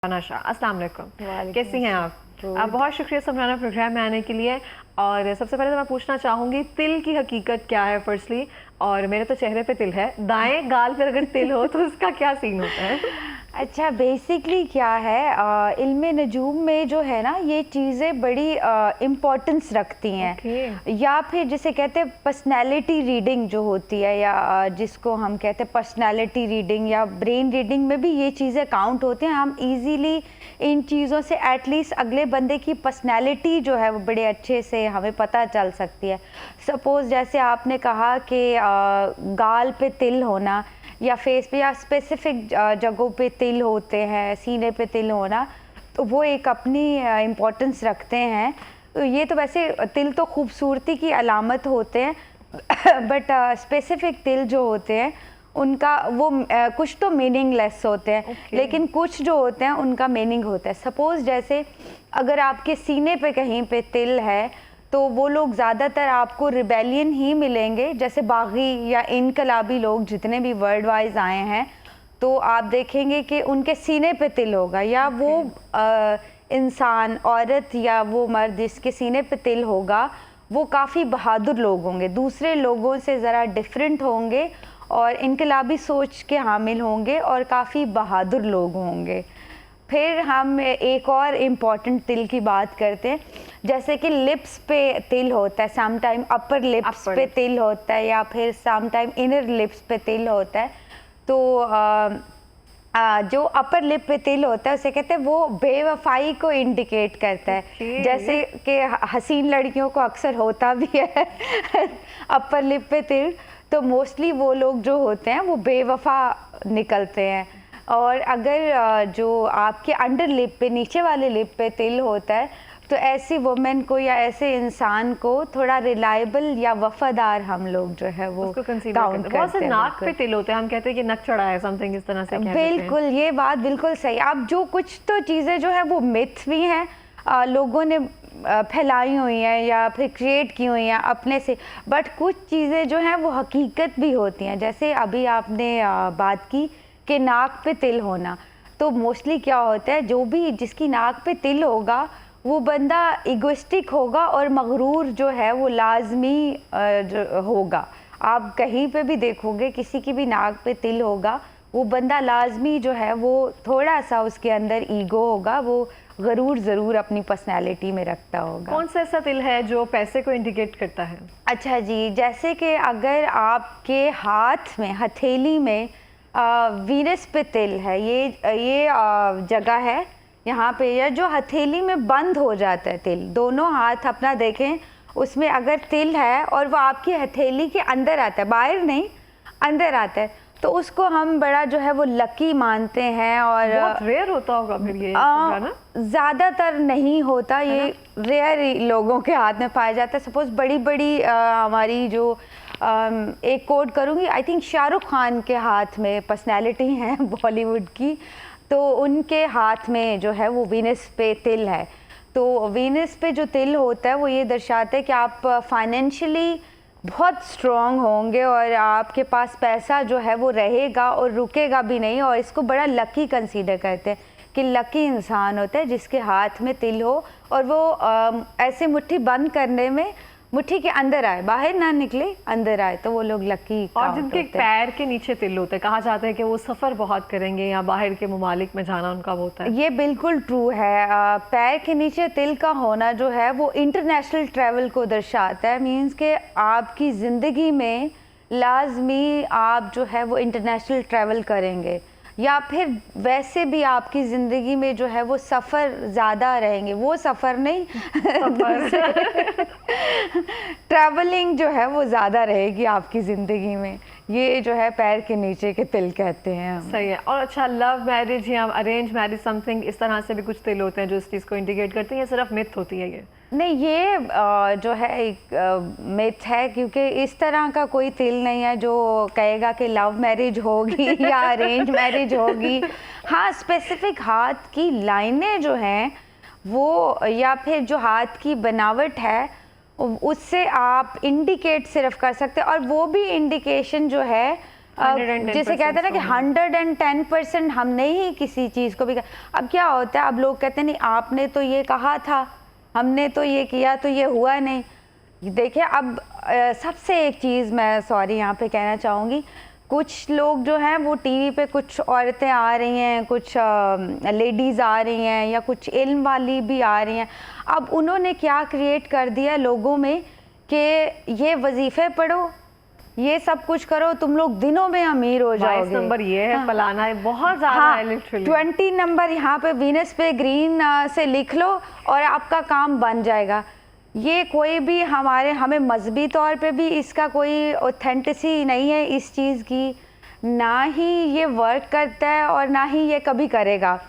नाशा, अस्सलाम वालेकुम, कैसी हैं आप? तो बहुत शुक्रिया समराना प्रोग्राम में आने के लिए। और सबसे पहले तो मैं पूछना चाहूँगी तिल की हकीकत क्या है फर्स्टली, और मेरे तो चेहरे पे तिल है, दाएं गाल पर अगर तिल हो तो उसका क्या सीन होता है? अच्छा, बेसिकली क्या है, इल्मे नजूम में जो है ना, ये चीज़ें बड़ी इम्पोर्टेंस रखती हैं। या फिर जिसे कहते हैं पर्सनैलिटी रीडिंग जो होती है, या जिसको हम कहते हैं पर्सनैलिटी रीडिंग या ब्रेन रीडिंग में भी ये चीज़ें काउंट होती हैं। हम इजीली इन चीज़ों से एटलीस्ट अगले बंदे की पर्सनैलिटी जो है वो बड़े अच्छे से हमें पता चल सकती है। सपोज़ जैसे आपने कहा कि गाल पे तिल होना या फेस पे या स्पेसिफिक जगहों पे तिल होते हैं, सीने पे तिल होना, तो वो एक अपनी इम्पोर्टेंस रखते हैं। तो ये तो वैसे तिल तो खूबसूरती की अलामत होते हैं बट स्पेसिफिक तिल जो होते हैं उनका वो कुछ तो मीनिंगलेस होते हैं, लेकिन कुछ जो होते हैं उनका मीनिंग होता है। सपोज़ जैसे अगर आपके सीने पे कहीं पे तिल है तो वो लोग ज़्यादातर आपको रिबेलियन ही मिलेंगे। जैसे बागी या इनकलाबी लोग जितने भी वर्ल्ड वाइज आए हैं, तो आप देखेंगे कि उनके सीने पे तिल होगा, या वो इंसान, औरत या वो मर्द जिसके सीने पे तिल होगा वो काफ़ी बहादुर लोग होंगे, दूसरे लोगों से ज़रा डिफरेंट होंगे और इनकलाबी सोच के हामिल होंगे और काफ़ी बहादुर लोग होंगे। फिर हम एक और इम्पॉर्टेंट तिल की बात करते हैं, जैसे कि लिप्स पे तिल होता है, सम टाइम अपर लिप्स पे तिल होता है, या फिर सम टाइम इनर लिप्स पे तिल होता है। तो जो अपर लिप पे तिल होता है उसे कहते हैं, वो बेवफाई को इंडिकेट करता है। जैसे कि हसीन लड़कियों को अक्सर होता भी है अपर लिप पे तिल, तो मोस्टली वो लोग जो होते हैं वो बेवफा निकलते हैं। और अगर जो आपके अंडर लिप पे, नीचे वाले लिप पे तिल होता है, तो ऐसी वुमेन को या ऐसे इंसान को थोड़ा रिलायबल या वफादार हम लोग जो है वो काउंट करते हैं। बहुत से नाक पे तिल होते हैं, हम कहते हैं कि नक चढ़ा है, समथिंग इस तरह से बिल्कुल, ये बात बिल्कुल सही। अब जो कुछ तो चीज़ें जो है वो मिथ भी हैं, लोगों ने फैलाई हुई हैं या फिर क्रिएट की हुई हैं अपने से, बट कुछ चीज़ें जो हैं वो हकीकत भी होती हैं। जैसे अभी आपने बात की कि नाक पे तिल होना, तो मोस्टली क्या होता है, जो भी जिसकी नाक पे तिल होगा वो बंदा इगोइस्टिक होगा और मगरूर जो है वो लाजमी होगा। आप कहीं पे भी देखोगे किसी की भी नाक पे तिल होगा, वो बंदा लाजमी जो है वो थोड़ा सा उसके अंदर ईगो होगा, वो गरूर ज़रूर अपनी पर्सनैलिटी में रखता होगा। कौन सा ऐसा तिल है जो पैसे को इंडिकेट करता है? अच्छा जी, जैसे कि अगर आपके हाथ में, हथेली में वीनस पे तिल है, ये जगह है यहाँ पे, या जो हथेली में बंद हो जाता है तिल, दोनों हाथ अपना देखें, उसमें अगर तिल है और वो आपकी हथेली के अंदर आता है, बाहर नहीं अंदर आता है, तो उसको हम बड़ा जो है वो लकी मानते हैं। और बहुत रेयर होता होगा फिर ये ना? ज़्यादातर नहीं होता, ये रेयर लोगों के हाथ में पाया जाता है। सपोज बड़ी बड़ी हमारी जो एक कोड करूँगी, आई थिंक शाहरुख खान के हाथ में पर्सनैलिटी है बॉलीवुड की, तो उनके हाथ में जो है वो वीनस पे तिल है। तो वीनस पे जो तिल होता है वो ये दर्शाता है कि आप फाइनेंशियली बहुत स्ट्रॉन्ग होंगे और आपके पास पैसा जो है वो रहेगा और रुकेगा भी नहीं, और इसको बड़ा लकी कंसीडर करते हैं कि लकी इंसान होता है जिसके हाथ में तिल हो और वो ऐसे मुट्ठी बंद करने में मुट्ठी के अंदर आए, बाहर ना निकले, अंदर आए, तो वो लोग लकी। और जिनके पैर के नीचे तिल होते हैं, कहा जाता है कि वो सफ़र बहुत करेंगे या बाहर के ममालिक में जाना उनका वो होता है। ये बिल्कुल ट्रू है। पैर के नीचे तिल का होना जो है वो इंटरनेशनल ट्रैवल को दर्शाता है। मीन्स के आपकी ज़िंदगी में लाजमी आप जो है वो इंटरनेशनल ट्रैवल करेंगे, या फिर वैसे भी आपकी ज़िंदगी में जो है वो सफ़र ज़्यादा रहेंगे, वो सफ़र नहीं ट्रैवलिंग जो है वो ज़्यादा रहेगी आपकी ज़िंदगी में। ये जो है पैर के नीचे के तिल कहते हैं हम। सही है। और अच्छा, लव मैरिज या अरेंज मैरिज समथिंग इस तरह से भी कुछ तिल होते हैं जो इस चीज़ को इंडिकेट करते हैं, सिर्फ मिथ होती है ये? नहीं, ये जो है एक मिथ है, क्योंकि इस तरह का कोई तिल नहीं है जो कहेगा कि लव मैरिज होगी या अरेंज मैरिज होगी। हाँ, स्पेसिफिक हाथ की लाइनें जो हैं वो, या फिर जो हाथ की बनावट है, उससे आप इंडिकेट सिर्फ कर सकते हैं, और वो भी इंडिकेशन जो है जिसे कहते हैं ना कि 110% हमने ही किसी चीज़ को भी अब क्या होता है, अब लोग कहते हैं नहीं आपने तो ये कहा था, हमने तो ये किया तो ये हुआ नहीं। देखिए अब सबसे एक चीज़ मैं सॉरी यहाँ पे कहना चाहूँगी, कुछ लोग जो हैं वो टीवी पे कुछ औरतें आ रही हैं, कुछ लेडीज़ आ रही हैं या कुछ इल्म वाली भी आ रही हैं। अब उन्होंने क्या क्रिएट कर दिया लोगों में कि ये वजीफ़े पढ़ो, ये सब कुछ करो, तुम लोग दिनों में अमीर हो जाओगे। 22 नंबर ये है, फलाना है, बहुत ज़्यादा हाँ, है लिटरली। 20 नंबर यहाँ पे वीनस पे ग्रीन से लिख लो और आपका काम बन जाएगा। ये कोई भी हमें मजहबी तौर पे भी इसका कोई ऑथेंटिसिटी नहीं है इस चीज़ की, ना ही ये वर्क करता है और ना ही ये कभी करेगा।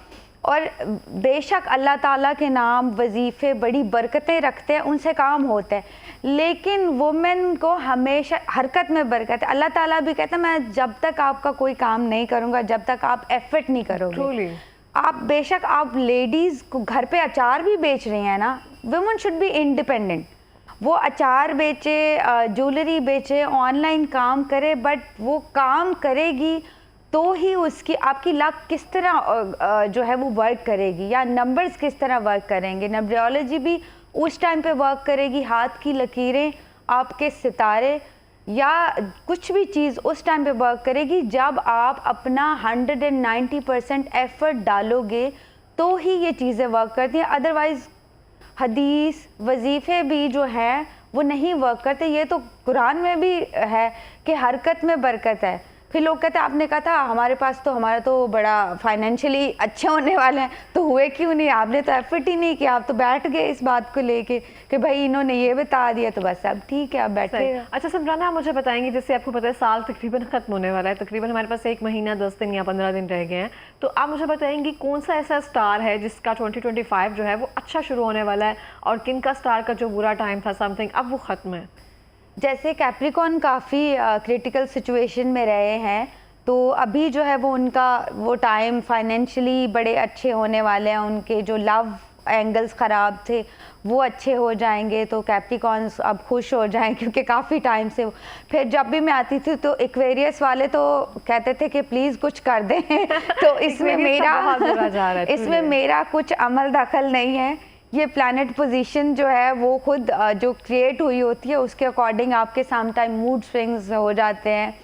और बेशक अल्लाह ताला के नाम वजीफ़े बड़ी बरकतें रखते हैं, उनसे काम होता है, लेकिन वुमेन को हमेशा हरकत में बरकत है। अल्लाह ताला भी कहता है मैं जब तक आपका कोई काम नहीं करूँगा, जब तक आप एफर्ट नहीं करोगे। आप बेशक आप लेडीज़ को घर पे अचार भी बेच रही हैं ना, वुमेन शुड बी इंडिपेंडेंट। वो अचार बेचे, ज्वेलरी बेचे, ऑनलाइन काम करे, बट वो काम करेगी तो ही उसकी आपकी लक किस तरह जो है वो वर्क करेगी, या नंबर्स किस तरह वर्क करेंगे, न्यूमरोलॉजी भी उस टाइम पे वर्क करेगी, हाथ की लकीरें, आपके सितारे या कुछ भी चीज़ उस टाइम पे वर्क करेगी जब आप अपना 190% एफर्ट डालोगे, तो ही ये चीज़ें वर्क करती हैं। अदरवाइज़ हदीस वजीफ़े भी जो हैं वो नहीं वर्क करते। ये तो कुरान में भी है कि हरकत में बरकत है। फिर लोग कहते हैं आपने कहा था हमारे पास तो हमारा तो बड़ा फाइनेंशियली अच्छे होने वाले हैं, तो हुए क्यों नहीं, आपने तो एफर्ट ही नहीं किया, आप तो बैठ गए इस बात को लेके कि भाई इन्होंने ये बता दिया तो बस अब ठीक है आप बैठे। अच्छा सिमराना, आप मुझे बताएंगे, जैसे आपको पता है साल तकरीबन खत्म होने वाला है, तकरीबन हमारे पास 1 महीना 10 दिन या 15 दिन रह गए हैं, तो आप मुझे बताएंगी कौन सा ऐसा स्टार है जिसका 2025 जो है वो अच्छा शुरू होने वाला है, और किन का स्टार का जो बुरा टाइम था समथिंग अब वो ख़त्म है। जैसे कैप्रिकॉन काफ़ी क्रिटिकल सिचुएशन में रहे हैं, तो अभी जो है वो उनका वो टाइम फाइनेंशियली बड़े अच्छे होने वाले हैं, उनके जो लव एंगल्स ख़राब थे वो अच्छे हो जाएंगे, तो कैप्रिकॉन्स अब खुश हो जाएं क्योंकि काफ़ी टाइम से। फिर जब भी मैं आती थी तो एक्वेरियस वाले तो कहते थे कि प्लीज़ कुछ कर दें तो इसमें मेरा कुछ अमल दखल नहीं है। ये प्लैनेट पोजीशन जो है वो खुद जो क्रिएट हुई होती है उसके अकॉर्डिंग आपके सम टाइम मूड स्विंग्स हो जाते हैं,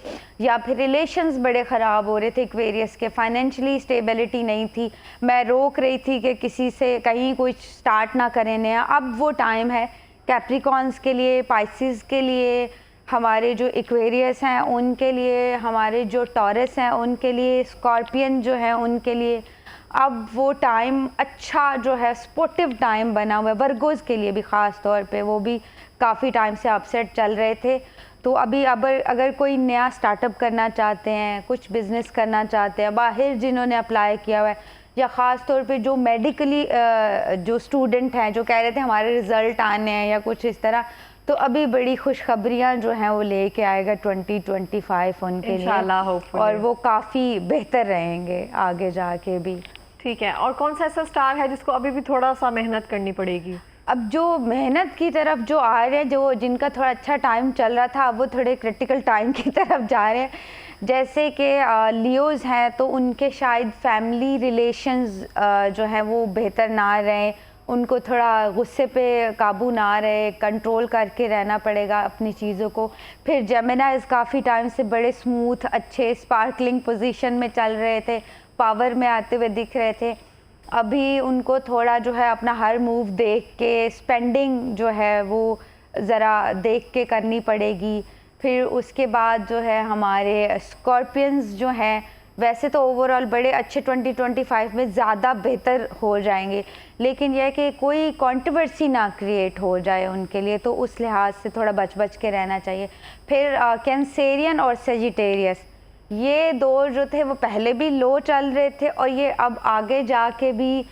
या फिर रिलेशंस बड़े ख़राब हो रहे थे एक्वेरियस के, फाइनेंशियली स्टेबिलिटी नहीं थी, मैं रोक रही थी कि किसी से कहीं कुछ स्टार्ट ना करें नया। अब वो टाइम है कैप्रिकॉन्स के लिए, पाइसिस के लिए, हमारे जो एक्वेरियस हैं उनके लिए, हमारे जो टॉरस हैं उनके लिए, स्कॉर्पियन जो है उनके लिए अब वो टाइम अच्छा जो है स्पोर्टिव टाइम बना हुआ है। वर्गोज़ के लिए भी ख़ास तौर पे, वो भी काफ़ी टाइम से अपसेट चल रहे थे, तो अभी अगर कोई नया स्टार्टअप करना चाहते हैं, कुछ बिज़नेस करना चाहते हैं, बाहर जिन्होंने अप्लाई किया हुआ है, या ख़ास तौर पे जो मेडिकली जो स्टूडेंट हैं जो कह रहे थे हमारे रिज़ल्ट आने हैं या कुछ इस तरह, तो अभी बड़ी खुशखबरियाँ जो हैं वो लेके आएगा 2025 उनके लिए, और वो काफ़ी बेहतर रहेंगे आगे जाके भी। ठीक है, और कौन सा ऐसा स्टार है जिसको अभी भी थोड़ा सा मेहनत करनी पड़ेगी? अब जो मेहनत की तरफ जो आ रहे हैं, जो जिनका थोड़ा अच्छा टाइम चल रहा था, अब वो थोड़े क्रिटिकल टाइम की तरफ जा रहे हैं। जैसे कि लियोज़ हैं तो उनके शायद फैमिली रिलेशंस जो हैं वो बेहतर ना रहे, उनको थोड़ा गुस्से पे काबू ना रहे, कंट्रोल करके रहना पड़ेगा अपनी चीज़ों को। फिर जेमिनाइज़ काफ़ी टाइम से बड़े स्मूथ अच्छे स्पार्कलिंग पोजीशन में चल रहे थे, पावर में आते हुए दिख रहे थे, अभी उनको थोड़ा जो है अपना हर मूव देख के, स्पेंडिंग जो है वो ज़रा देख के करनी पड़ेगी। फिर उसके बाद जो है हमारे स्कॉर्पियंस जो हैं वैसे तो ओवरऑल बड़े अच्छे 2025 में ज़्यादा बेहतर हो जाएंगे, लेकिन यह कि कोई कंट्रोवर्सी ना क्रिएट हो जाए उनके लिए, तो उस लिहाज से थोड़ा बच के रहना चाहिए। फिर कैंसेरियन और सेजिटेरियस, ये दो जो थे वो पहले भी लो चल रहे थे, और ये अब आगे जाके भी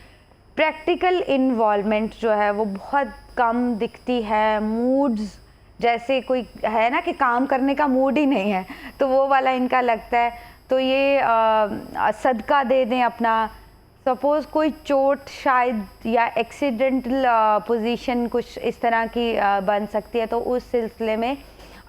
प्रैक्टिकल इन्वॉल्वमेंट जो है वो बहुत कम दिखती है। मूड्स जैसे कोई है ना कि काम करने का मूड ही नहीं है, तो वो वाला इनका लगता है, तो ये सदका दे दें अपना। सपोज़ कोई चोट शायद या एक्सीडेंटल पोजीशन कुछ इस तरह की बन सकती है, तो उस सिलसिले में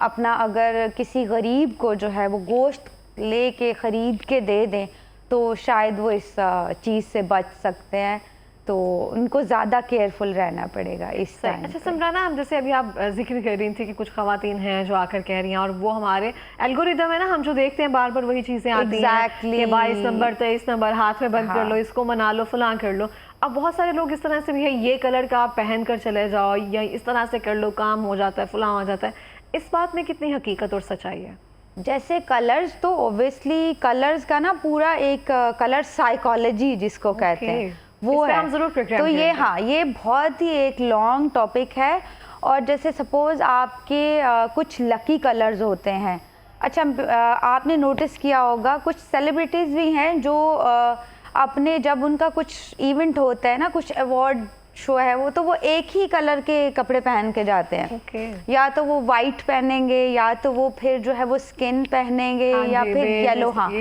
अपना अगर किसी गरीब को जो है वो गोश्त लेके ख़रीद के दे दें तो शायद वो इस चीज़ से बच सकते हैं, तो उनको ज़्यादा केयरफुल रहना पड़ेगा इस टाइम। अच्छा समराना, हम जैसे अभी आप जिक्र कर रही थी कि कुछ ख़वातीन हैं जो आकर कह रही हैं और वो हमारे एल्गोरिदम है ना, हम जो देखते हैं बार बार वही चीज़ें आती हैं कि 22 नंबर 23 नंबर हाथ में बंद कर लो, इसको मना लो, फलां कर लो। अब बहुत सारे लोग इस तरह से भी है, ये कलर का आप पहन कर चले जाओ या इस तरह से कर लो, काम हो जाता है, फलां हो जाता है। इस बात में कितनी हकीकत और सच्चाई है? जैसे कलर्स, तो ऑब्वियसली कलर्स का ना पूरा एक कलर साइकोलॉजी जिसको कहते हैं वो है, हम जरूर तो ये हाँ, ये बहुत ही एक लॉन्ग टॉपिक है। और जैसे सपोज आपके कुछ लकी कलर्स होते हैं। अच्छा, आपने नोटिस किया होगा कुछ सेलिब्रिटीज़ भी हैं जो अपने जब उनका कुछ इवेंट होता है ना, कुछ अवार्ड शो है वो, तो वो एक ही कलर के कपड़े पहन के जाते हैं। या तो वो वाइट पहनेंगे या तो वो फिर जो है वो स्किन पहनेंगे या फिर येलो। हाँ,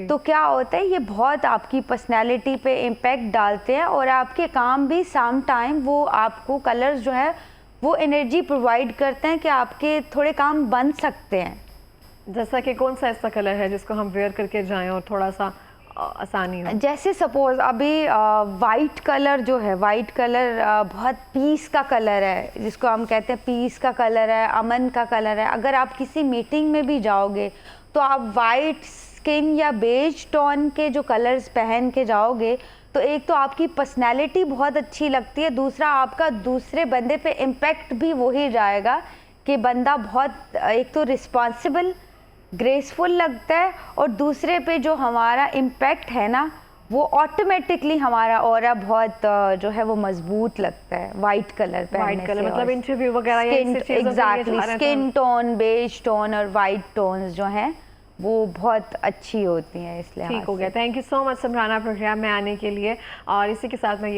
तो क्या होता है, ये बहुत आपकी पर्सनैलिटी पे इम्पेक्ट डालते हैं और आपके काम भी सम टाइम वो आपको कलर्स जो है वो एनर्जी प्रोवाइड करते हैं कि आपके थोड़े काम बन सकते हैं। जैसा कि कौन सा ऐसा कलर है जिसको हम वेयर करके जाएं और थोड़ा सा आसानी हो? जैसे सपोज अभी वाइट कलर जो है, वाइट कलर बहुत पीस का कलर है, जिसको हम कहते हैं पीस का कलर है, अमन का कलर है। अगर आप किसी मीटिंग में भी जाओगे तो आप वाइट स्किन या बेज टोन के जो कलर्स पहन के जाओगे तो एक तो आपकी पर्सनैलिटी बहुत अच्छी लगती है, दूसरा आपका दूसरे बंदे पे इम्पेक्ट भी वही जाएगा कि बंदा बहुत एक तो रिस्पॉन्सिबल, ग्रेसफुल लगता है और दूसरे पे जो हमारा इम्पैक्ट है ना वो ऑटोमेटिकली हमारा ऑरा बहुत जो है वो मजबूत लगता है वाइट कलर पहनने वाइट कलर से। मतलब इंटरव्यू वगैरह या ऐसी चीजों के लिए एग्जैक्टली, जा रहे हैं स्किन टोन, बेज टोन और वाइट टोन्स जो हैं वो बहुत अच्छी होती हैं, इसलिए। ठीक हो गया। थैंक यू सो मच समराना प्रोग्राम में आने के लिए। और इसी के साथ मैं